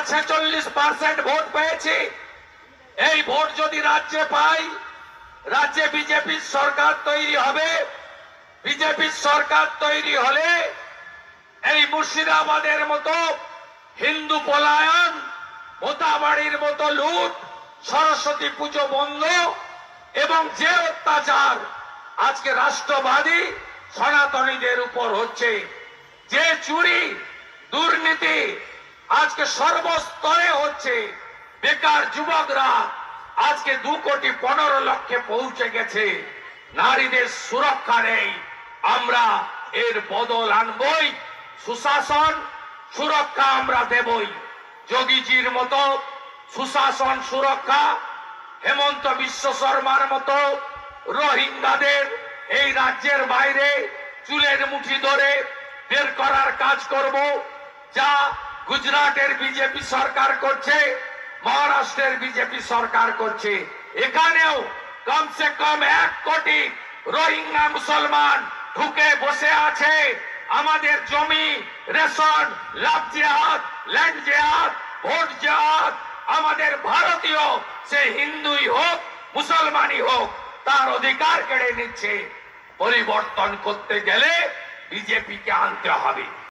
46% vote পেয়েছি। এই vote যদি রাজ্যে পাই, রাজ্যে বিজেপির সরকার তৈরি হবে। বিজেপির সরকার তৈরি হলে এই মুর্শিদাবাদের মতো হিন্দু পলায়ন, মোতাবাড়ির মতো লুট, সরস্বতী পুজো বন্ধ এবং যে অত্যাচার আজকে রাষ্ট্রবাদী সনাতনীদের উপর হচ্ছে, যে চুরি দুর্নীতি আজকে সর্বস্তরে হচ্ছে, বেকার যুবকরা আজকে 2,15,00,000 পৌঁছে গেছে, নারীদের সুরক্ষা নেই। আমরা এর বদল আনবই, সুশাসন সুরক্ষা আমরা দেবই। যোগীজির মতো সুশাসন সুরক্ষা, হেমন্ত বিশ্ব শর্মার মতো রোহিঙ্গাদের এই রাজ্যের বাইরে চুলের মুঠি ধরে বের করার কাজ করব, যা গুজরাটের বিজেপি সরকার করছে, মহারাষ্ট্রের বিজেপি সরকার করছে। এখানেও কমসে কম 1 কোটি রোহিঙ্গা মুসলমান ঢুকে বসে আছে। আমাদের জমি, রেশন, লাভ জেহাদ, ল্যান্ড জেহাদ, ভোট জেহাদ, আমাদের ভারতীয় সে হিন্দুই হোক মুসলমানই হোক তার অধিকার কেড়ে নিচ্ছে। পরিবর্তন করতে গেলে বিজেপিকে আনতে হবে।